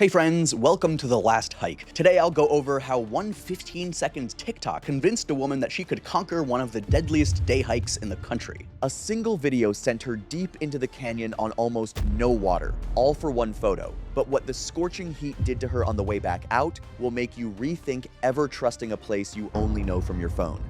Hey friends, welcome to The Last Hike. Today I'll go over how one 15-second TikTok convinced a woman that she could conquer one of the deadliest day hikes in the country. A single video sent her deep into the canyon on almost no water, all for one photo. But what the scorching heat did to her on the way back out will make you rethink ever trusting a place you only know from your phone.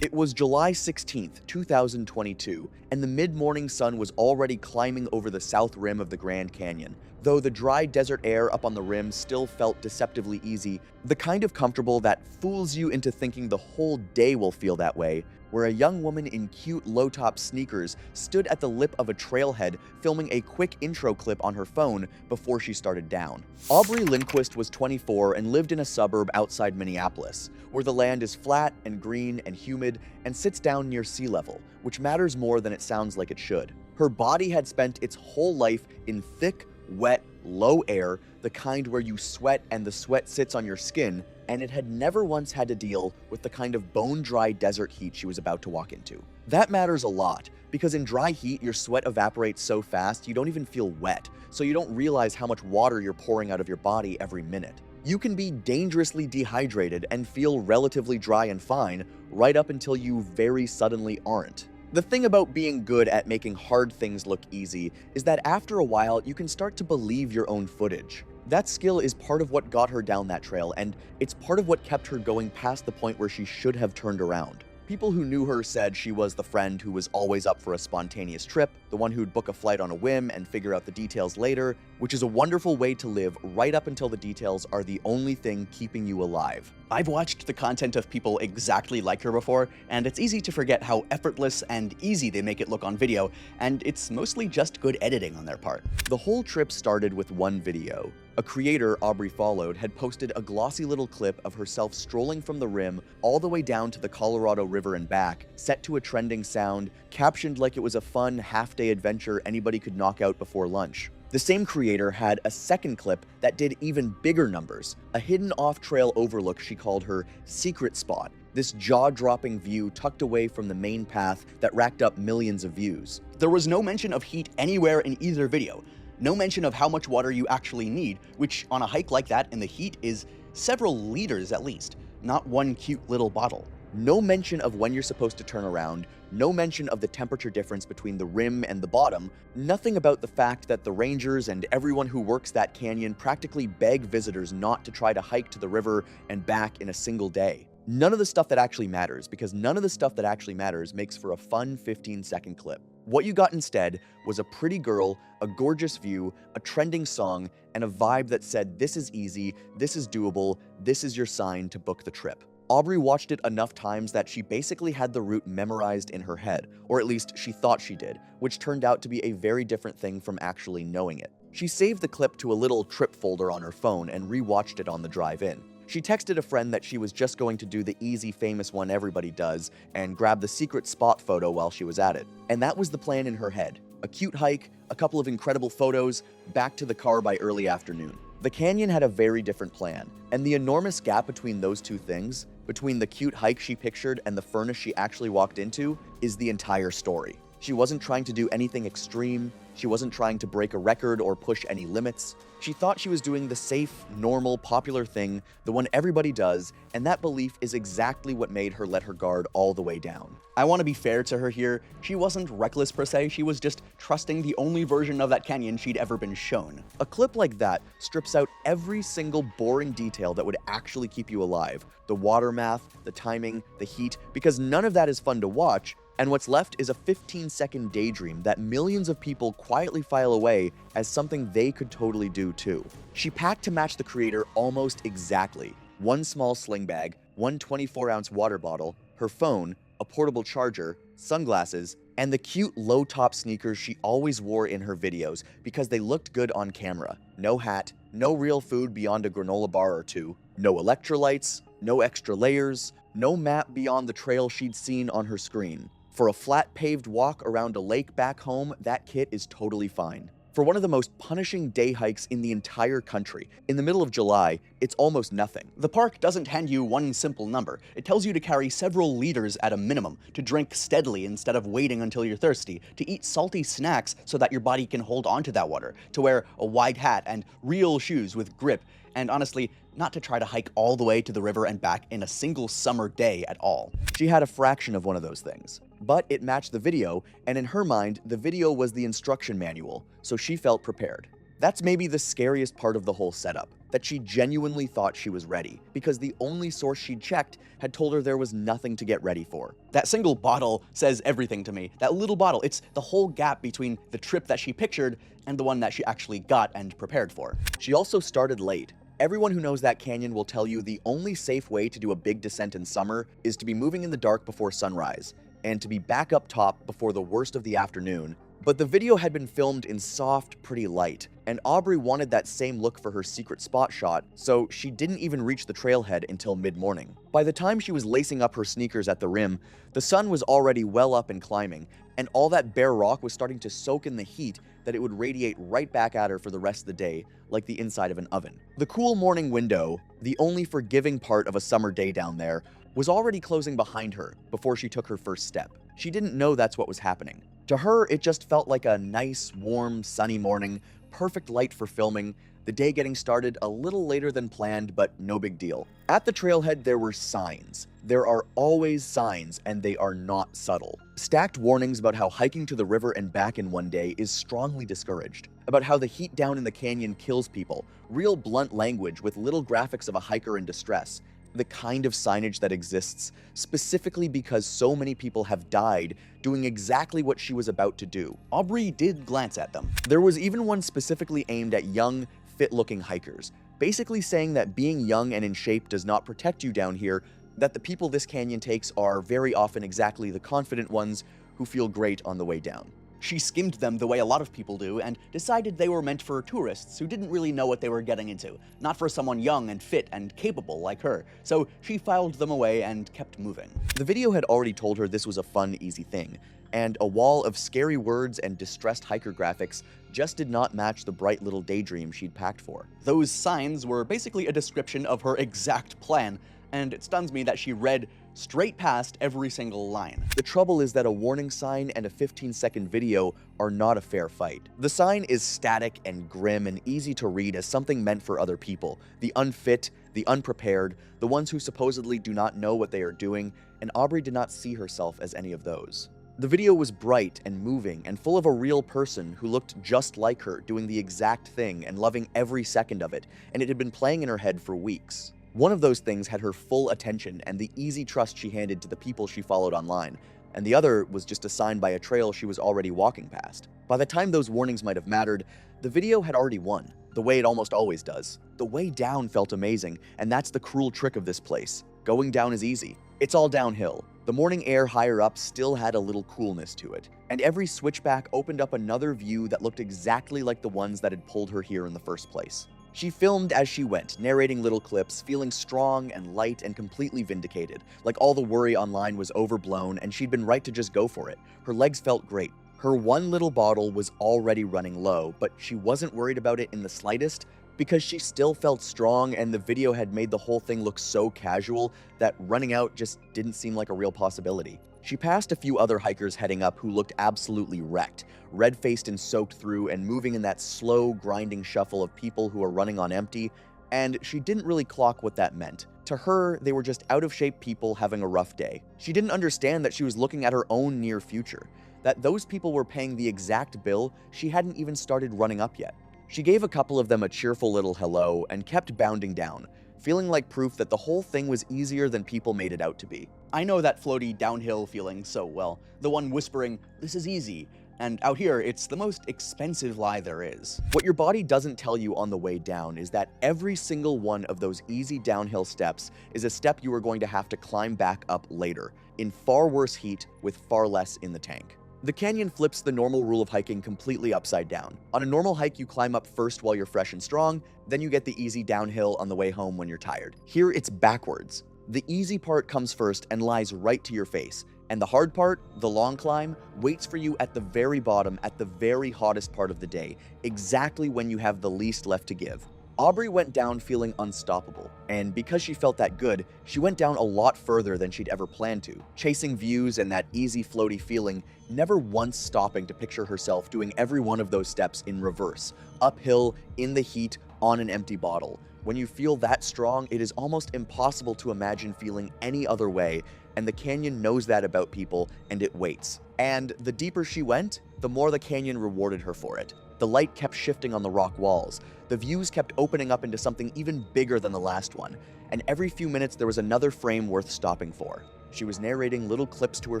It was July 16th, 2022, and the mid-morning sun was already climbing over the south rim of the Grand Canyon. Though the dry desert air up on the rim still felt deceptively easy, the kind of comfortable that fools you into thinking the whole day will feel that way, where a young woman in cute low-top sneakers stood at the lip of a trailhead filming a quick intro clip on her phone before she started down. Aubrey Lindquist was 24 and lived in a suburb outside Minneapolis, where the land is flat and green and humid and sits down near sea level, which matters more than it sounds like it should. Her body had spent its whole life in thick, wet, low air, the kind where you sweat and the sweat sits on your skin, and it had never once had to deal with the kind of bone-dry desert heat she was about to walk into. That matters a lot, because in dry heat, your sweat evaporates so fast you don't even feel wet, so you don't realize how much water you're pouring out of your body every minute. You can be dangerously dehydrated and feel relatively dry and fine right up until you very suddenly aren't. The thing about being good at making hard things look easy is that after a while, you can start to believe your own footage. That skill is part of what got her down that trail, and it's part of what kept her going past the point where she should have turned around. People who knew her said she was the friend who was always up for a spontaneous trip, the one who'd book a flight on a whim and figure out the details later, which is a wonderful way to live right up until the details are the only thing keeping you alive. I've watched the content of people exactly like her before, and it's easy to forget how effortless and easy they make it look on video, and it's mostly just good editing on their part. The whole trip started with one video. A creator Aubrey followed had posted a glossy little clip of herself strolling from the rim all the way down to the Colorado River and back, set to a trending sound, captioned like it was a fun half-day adventure anybody could knock out before lunch. The same creator had a second clip that did even bigger numbers, a hidden off-trail overlook she called her secret spot, this jaw-dropping view tucked away from the main path that racked up millions of views. There was no mention of heat anywhere in either video. No mention of how much water you actually need, which on a hike like that in the heat is several liters at least, not one cute little bottle. No mention of when you're supposed to turn around, no mention of the temperature difference between the rim and the bottom, nothing about the fact that the rangers and everyone who works that canyon practically beg visitors not to try to hike to the river and back in a single day. None of the stuff that actually matters, because none of the stuff that actually matters makes for a fun 15-second clip. What you got instead was a pretty girl, a gorgeous view, a trending song, and a vibe that said this is easy, this is doable, this is your sign to book the trip. Aubrey watched it enough times that she basically had the route memorized in her head, or at least she thought she did, which turned out to be a very different thing from actually knowing it. She saved the clip to a little trip folder on her phone and rewatched it on the drive in. She texted a friend that she was just going to do the easy famous one everybody does and grab the secret spot photo while she was at it. And that was the plan in her head. A cute hike, a couple of incredible photos, back to the car by early afternoon. The canyon had a very different plan, and the enormous gap between those two things, between the cute hike she pictured and the furnace she actually walked into, is the entire story. She wasn't trying to do anything extreme. She wasn't trying to break a record or push any limits. She thought she was doing the safe, normal, popular thing, the one everybody does, and that belief is exactly what made her let her guard all the way down. I want to be fair to her here. She wasn't reckless per se, she was just trusting the only version of that canyon she'd ever been shown. A clip like that strips out every single boring detail that would actually keep you alive. The water math, the timing, the heat, because none of that is fun to watch, and what's left is a 15-second daydream that millions of people quietly file away as something they could totally do too. She packed to match the creator almost exactly. One small sling bag, one 24-ounce water bottle, her phone, a portable charger, sunglasses, and the cute low-top sneakers she always wore in her videos because they looked good on camera. No hat, no real food beyond a granola bar or two, no electrolytes, no extra layers, no map beyond the trail she'd seen on her screen. For a flat paved walk around a lake back home, that kit is totally fine. For one of the most punishing day hikes in the entire country, in the middle of July, it's almost nothing. The park doesn't hand you one simple number. It tells you to carry several liters at a minimum, to drink steadily instead of waiting until you're thirsty, to eat salty snacks so that your body can hold onto that water, to wear a wide hat and real shoes with grip, and honestly, not to try to hike all the way to the river and back in a single summer day at all. She had a fraction of one of those things. But it matched the video, and in her mind, the video was the instruction manual, so she felt prepared. That's maybe the scariest part of the whole setup, that she genuinely thought she was ready, because the only source she'd checked had told her there was nothing to get ready for. That single bottle says everything to me. That little bottle, it's the whole gap between the trip that she pictured and the one that she actually got and prepared for. She also started late. Everyone who knows that canyon will tell you the only safe way to do a big descent in summer is to be moving in the dark before sunrise, and to be back up top before the worst of the afternoon. But the video had been filmed in soft, pretty light, and Aubrey wanted that same look for her secret spot shot, so she didn't even reach the trailhead until mid-morning. By the time she was lacing up her sneakers at the rim, the sun was already well up and climbing, and all that bare rock was starting to soak in the heat that it would radiate right back at her for the rest of the day, like the inside of an oven. The cool morning window, the only forgiving part of a summer day down there, was already closing behind her before she took her first step. She didn't know that's what was happening. To her, it just felt like a nice, warm, sunny morning, perfect light for filming, the day getting started a little later than planned, but no big deal. At the trailhead, there were signs. There are always signs, and they are not subtle. Stacked warnings about how hiking to the river and back in one day is strongly discouraged, about how the heat down in the canyon kills people, real blunt language with little graphics of a hiker in distress, the kind of signage that exists specifically because so many people have died doing exactly what she was about to do. Aubrey did glance at them. There was even one specifically aimed at young, fit-looking hikers, basically saying that being young and in shape does not protect you down here, that the people this canyon takes are very often exactly the confident ones who feel great on the way down. She skimmed them the way a lot of people do and decided they were meant for tourists who didn't really know what they were getting into, not for someone young and fit and capable like her, so she filed them away and kept moving. The video had already told her this was a fun, easy thing, and a wall of scary words and distressed hiker graphics just did not match the bright little daydream she'd packed for. Those signs were basically a description of her exact plan, and it stuns me that she read straight past every single line. The trouble is that a warning sign and a 15-second video are not a fair fight. The sign is static and grim and easy to read as something meant for other people, the unfit, the unprepared, the ones who supposedly do not know what they are doing, and Aubrey did not see herself as any of those. The video was bright and moving and full of a real person who looked just like her, doing the exact thing and loving every second of it, and it had been playing in her head for weeks. One of those things had her full attention and the easy trust she handed to the people she followed online, and the other was just a sign by a trail she was already walking past. By the time those warnings might have mattered, the video had already won, the way it almost always does. The way down felt amazing, and that's the cruel trick of this place. Going down is easy. It's all downhill. The morning air higher up still had a little coolness to it, and every switchback opened up another view that looked exactly like the ones that had pulled her here in the first place. She filmed as she went, narrating little clips, feeling strong and light and completely vindicated, like all the worry online was overblown and she'd been right to just go for it. Her legs felt great. Her one little bottle was already running low, but she wasn't worried about it in the slightest because she still felt strong, and the video had made the whole thing look so casual that running out just didn't seem like a real possibility. She passed a few other hikers heading up who looked absolutely wrecked, red-faced and soaked through and moving in that slow, grinding shuffle of people who are running on empty, and she didn't really clock what that meant. To her, they were just out-of-shape people having a rough day. She didn't understand that she was looking at her own near future, that those people were paying the exact bill she hadn't even started running up yet. She gave a couple of them a cheerful little hello and kept bounding down, feeling like proof that the whole thing was easier than people made it out to be. I know that floaty downhill feeling so well, the one whispering, "This is easy," and out here, it's the most expensive lie there is. What your body doesn't tell you on the way down is that every single one of those easy downhill steps is a step you are going to have to climb back up later, in far worse heat with far less in the tank. The canyon flips the normal rule of hiking completely upside down. On a normal hike, you climb up first while you're fresh and strong, then you get the easy downhill on the way home when you're tired. Here, it's backwards. The easy part comes first and lies right to your face. And the hard part, the long climb, waits for you at the very bottom, at the very hottest part of the day, exactly when you have the least left to give. Aubrey went down feeling unstoppable, and because she felt that good, she went down a lot further than she'd ever planned to, chasing views and that easy floaty feeling, never once stopping to picture herself doing every one of those steps in reverse, uphill, in the heat, on an empty bottle. When you feel that strong, it is almost impossible to imagine feeling any other way, and the canyon knows that about people, and it waits. And the deeper she went, the more the canyon rewarded her for it. The light kept shifting on the rock walls. The views kept opening up into something even bigger than the last one, and every few minutes there was another frame worth stopping for. She was narrating little clips to her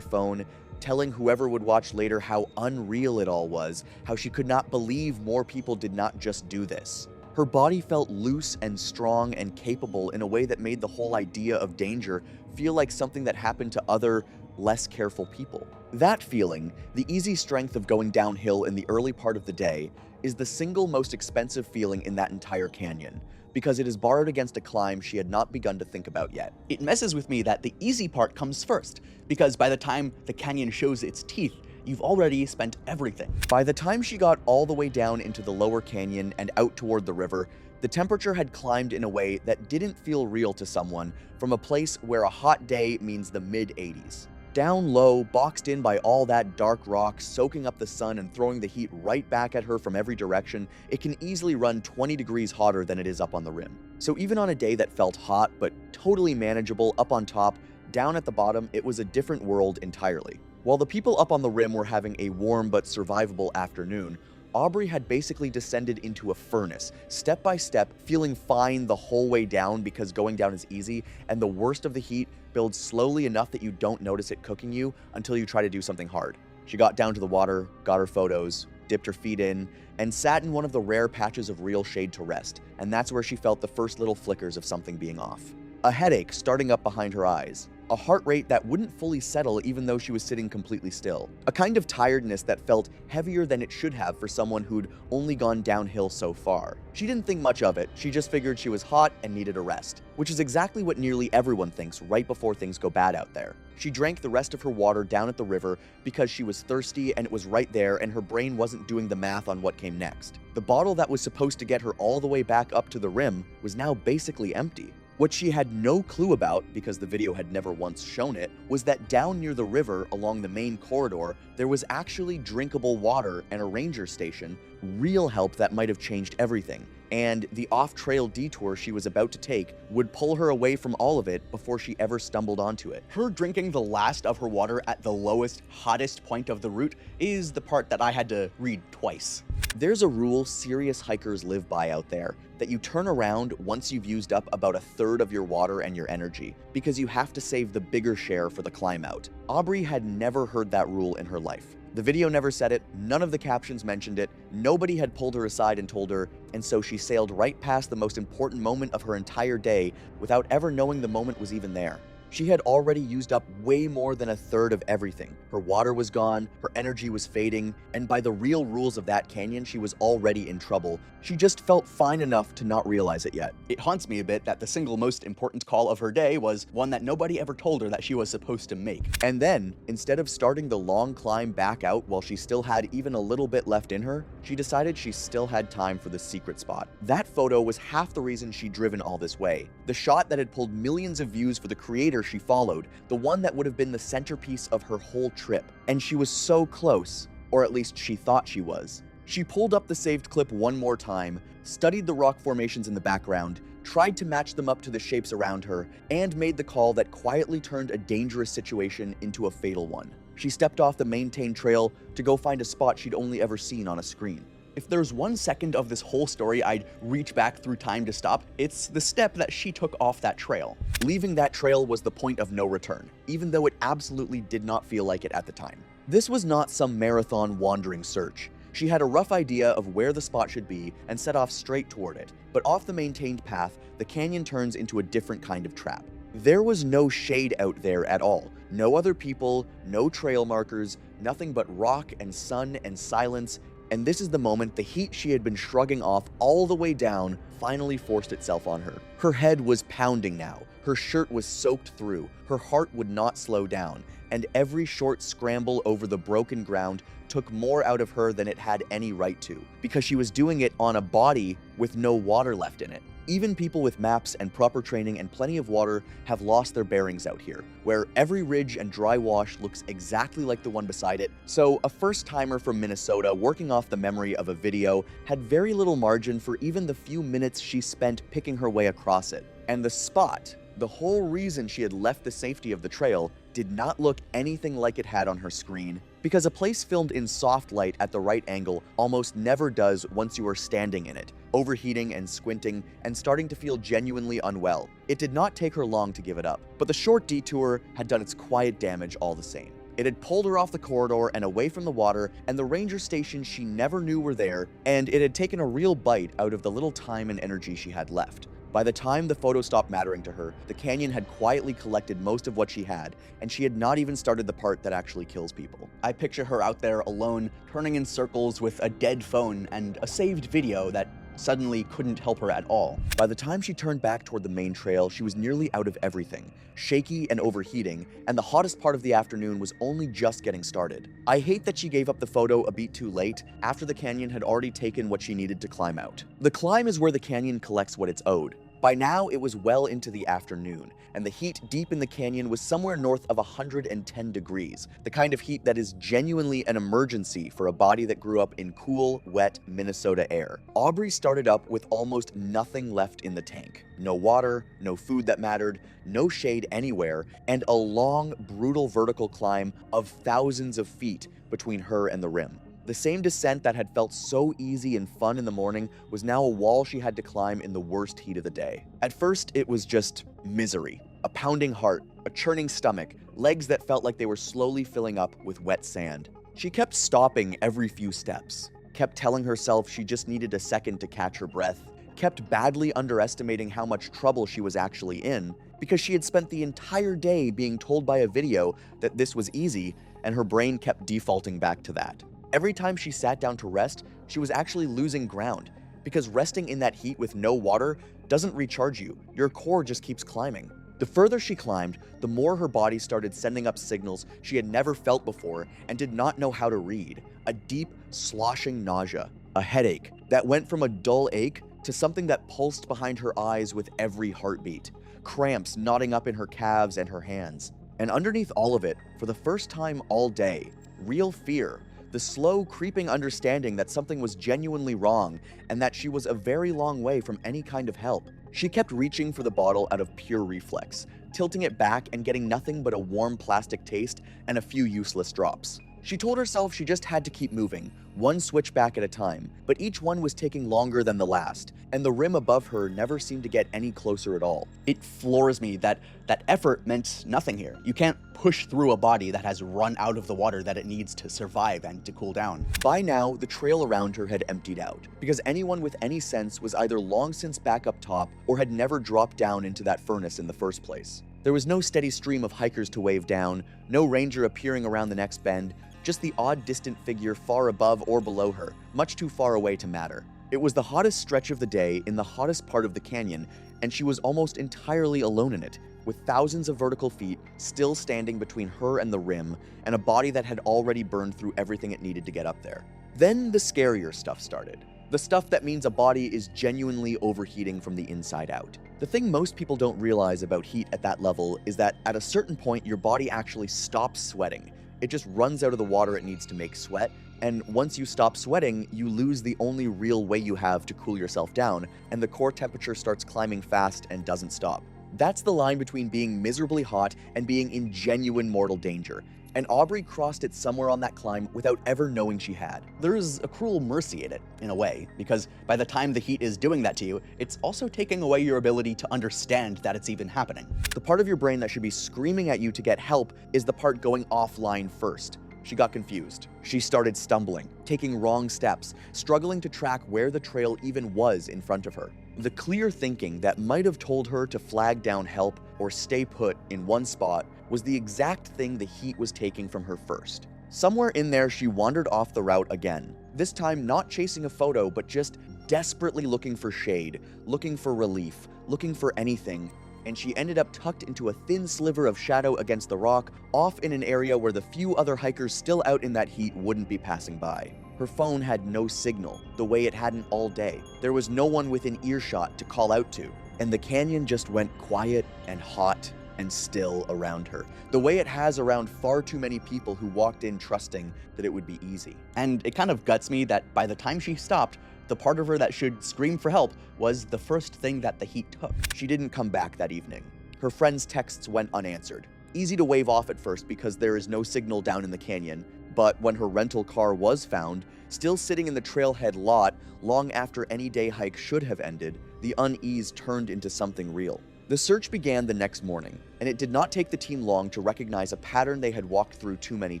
phone, telling whoever would watch later how unreal it all was, how she could not believe more people did not just do this. Her body felt loose and strong and capable in a way that made the whole idea of danger feel like something that happened to other, less careful people. That feeling, the easy strength of going downhill in the early part of the day, is the single most expensive feeling in that entire canyon, because it is borrowed against a climb she had not begun to think about yet. It messes with me that the easy part comes first, because by the time the canyon shows its teeth, you've already spent everything. By the time she got all the way down into the lower canyon and out toward the river, the temperature had climbed in a way that didn't feel real to someone from a place where a hot day means the mid-80s. Down low, boxed in by all that dark rock, soaking up the sun and throwing the heat right back at her from every direction, it can easily run 20 degrees hotter than it is up on the rim. So even on a day that felt hot but totally manageable up on top, down at the bottom, it was a different world entirely. While the people up on the rim were having a warm but survivable afternoon, Aubrey had basically descended into a furnace, step by step, feeling fine the whole way down because going down is easy, and the worst of the heat builds slowly enough that you don't notice it cooking you until you try to do something hard. She got down to the water, got her photos, dipped her feet in, and sat in one of the rare patches of real shade to rest, and that's where she felt the first little flickers of something being off. A headache starting up behind her eyes. A heart rate that wouldn't fully settle even though she was sitting completely still. A kind of tiredness that felt heavier than it should have for someone who'd only gone downhill so far. She didn't think much of it, she just figured she was hot and needed a rest, which is exactly what nearly everyone thinks right before things go bad out there. She drank the rest of her water down at the river because she was thirsty and it was right there and her brain wasn't doing the math on what came next. The bottle that was supposed to get her all the way back up to the rim was now basically empty. What she had no clue about, because the video had never once shown it, was that down near the river along the main corridor, there was actually drinkable water and a ranger station, real help that might have changed everything. And the off-trail detour she was about to take would pull her away from all of it before she ever stumbled onto it. Her drinking the last of her water at the lowest, hottest point of the route is the part that I had to read twice. There's a rule serious hikers live by out there, that you turn around once you've used up about a third of your water and your energy, because you have to save the bigger share for the climb out. Aubrey had never heard that rule in her life. The video never said it, none of the captions mentioned it, nobody had pulled her aside and told her, and so she sailed right past the most important moment of her entire day without ever knowing the moment was even there. She had already used up way more than a third of everything. Her water was gone, her energy was fading, and by the real rules of that canyon, she was already in trouble. She just felt fine enough to not realize it yet. It haunts me a bit that the single most important call of her day was one that nobody ever told her that she was supposed to make. And then, instead of starting the long climb back out while she still had even a little bit left in her, she decided she still had time for the secret spot. That photo was half the reason she'd driven all this way. The shot that had pulled millions of views for the creator she followed, the one that would have been the centerpiece of her whole trip. And she was so close, or at least she thought she was. She pulled up the saved clip one more time, studied the rock formations in the background, tried to match them up to the shapes around her, and made the call that quietly turned a dangerous situation into a fatal one. She stepped off the maintained trail to go find a spot she'd only ever seen on a screen. If there's 1 second of this whole story I'd reach back through time to stop, it's the step that she took off that trail. Leaving that trail was the point of no return, even though it absolutely did not feel like it at the time. This was not some marathon wandering search. She had a rough idea of where the spot should be and set off straight toward it, but off the maintained path, the canyon turns into a different kind of trap. There was no shade out there at all. No other people, no trail markers, nothing but rock and sun and silence. And this is the moment the heat she had been shrugging off all the way down finally forced itself on her. Her head was pounding now, her shirt was soaked through, her heart would not slow down, and every short scramble over the broken ground took more out of her than it had any right to, because she was doing it on a body with no water left in it. Even people with maps and proper training and plenty of water have lost their bearings out here, where every ridge and dry wash looks exactly like the one beside it. So a first-timer from Minnesota working off the memory of a video had very little margin for even the few minutes she spent picking her way across it. And the spot, the whole reason she had left the safety of the trail, did not look anything like it had on her screen, because a place filmed in soft light at the right angle almost never does once you are standing in it, overheating and squinting and starting to feel genuinely unwell. It did not take her long to give it up, but the short detour had done its quiet damage all the same. It had pulled her off the corridor and away from the water and the ranger stations she never knew were there, and it had taken a real bite out of the little time and energy she had left. By the time the photo stopped mattering to her, the canyon had quietly collected most of what she had, and she had not even started the part that actually kills people. I picture her out there alone, turning in circles with a dead phone and a saved video that suddenly couldn't help her at all. By the time she turned back toward the main trail, she was nearly out of everything, shaky and overheating, and the hottest part of the afternoon was only just getting started. I hate that she gave up the photo a beat too late, after the canyon had already taken what she needed to climb out. The climb is where the canyon collects what it's owed. By now, it was well into the afternoon, and the heat deep in the canyon was somewhere north of 110 degrees, the kind of heat that is genuinely an emergency for a body that grew up in cool, wet Minnesota air. Aubrey started up with almost nothing left in the tank. No water, no food that mattered, no shade anywhere, and a long, brutal vertical climb of thousands of feet between her and the rim. The same descent that had felt so easy and fun in the morning was now a wall she had to climb in the worst heat of the day. At first, it was just misery. A pounding heart, a churning stomach, legs that felt like they were slowly filling up with wet sand. She kept stopping every few steps, kept telling herself she just needed a second to catch her breath, kept badly underestimating how much trouble she was actually in, because she had spent the entire day being told by a video that this was easy, and her brain kept defaulting back to that. Every time she sat down to rest, she was actually losing ground, because resting in that heat with no water doesn't recharge you. Your core just keeps climbing. The further she climbed, the more her body started sending up signals she had never felt before and did not know how to read. A deep, sloshing nausea, a headache that went from a dull ache to something that pulsed behind her eyes with every heartbeat, cramps knotting up in her calves and her hands. And underneath all of it, for the first time all day, real fear. The slow, creeping understanding that something was genuinely wrong and that she was a very long way from any kind of help. She kept reaching for the bottle out of pure reflex, tilting it back and getting nothing but a warm plastic taste and a few useless drops. She told herself she just had to keep moving, one switchback at a time, but each one was taking longer than the last, and the rim above her never seemed to get any closer at all. It floors me that effort meant nothing here. You can't push through a body that has run out of the water that it needs to survive and to cool down. By now, the trail around her had emptied out, because anyone with any sense was either long since back up top or had never dropped down into that furnace in the first place. There was no steady stream of hikers to wave down, no ranger appearing around the next bend, just the odd distant figure far above or below her, much too far away to matter. It was the hottest stretch of the day in the hottest part of the canyon, and she was almost entirely alone in it, with thousands of vertical feet still standing between her and the rim, and a body that had already burned through everything it needed to get up there. Then the scarier stuff started. The stuff that means a body is genuinely overheating from the inside out. The thing most people don't realize about heat at that level is that at a certain point your body actually stops sweating. It just runs out of the water it needs to make sweat, and once you stop sweating, you lose the only real way you have to cool yourself down, and the core temperature starts climbing fast and doesn't stop. That's the line between being miserably hot and being in genuine mortal danger, and Aubrey crossed it somewhere on that climb without ever knowing she had. There is a cruel mercy in it, in a way, because by the time the heat is doing that to you, it's also taking away your ability to understand that it's even happening. The part of your brain that should be screaming at you to get help is the part going offline first. She got confused. She started stumbling, taking wrong steps, struggling to track where the trail even was in front of her. The clear thinking that might have told her to flag down help or stay put in one spot was the exact thing the heat was taking from her first. Somewhere in there, she wandered off the route again, this time not chasing a photo, but just desperately looking for shade, looking for relief, looking for anything, and she ended up tucked into a thin sliver of shadow against the rock, off in an area where the few other hikers still out in that heat wouldn't be passing by. Her phone had no signal, the way it hadn't all day. There was no one within earshot to call out to, and the canyon just went quiet and hot and still around her, the way it has around far too many people who walked in trusting that it would be easy. And it kind of guts me that by the time she stopped, the part of her that should scream for help was the first thing that the heat took. She didn't come back that evening. Her friend's texts went unanswered. Easy to wave off at first because there is no signal down in the canyon, but when her rental car was found, still sitting in the trailhead lot long after any day hike should have ended, the unease turned into something real. The search began the next morning, and it did not take the team long to recognize a pattern they had walked through too many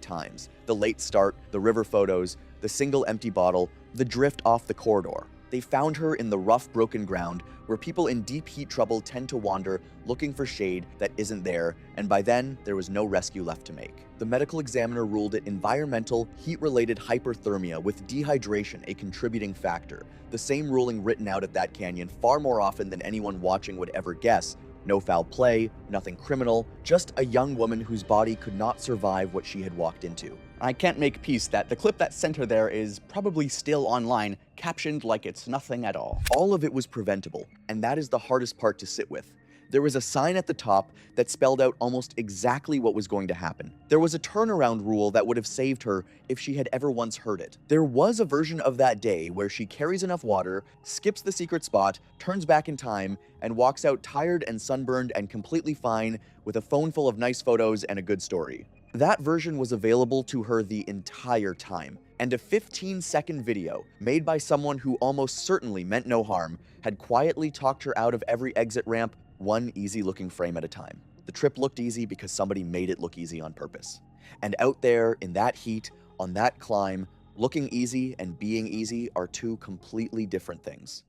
times. The late start, the river photos, the single empty bottle, the drift off the corridor. They found her in the rough, broken ground where people in deep heat trouble tend to wander looking for shade that isn't there, and by then, there was no rescue left to make. The medical examiner ruled it environmental, heat-related hyperthermia with dehydration a contributing factor, the same ruling written out at that canyon far more often than anyone watching would ever guess. No foul play, nothing criminal, just a young woman whose body could not survive what she had walked into. I can't make peace that the clip that sent her there is probably still online, captioned like it's nothing at all. All of it was preventable, and that is the hardest part to sit with. There was a sign at the top that spelled out almost exactly what was going to happen. There was a turnaround rule that would have saved her if she had ever once heard it. There was a version of that day where she carries enough water, skips the secret spot, turns back in time, and walks out tired and sunburned and completely fine with a phone full of nice photos and a good story. That version was available to her the entire time, and a 15-second video made by someone who almost certainly meant no harm had quietly talked her out of every exit ramp, one easy-looking frame at a time. The trip looked easy because somebody made it look easy on purpose. And out there, in that heat, on that climb, looking easy and being easy are two completely different things.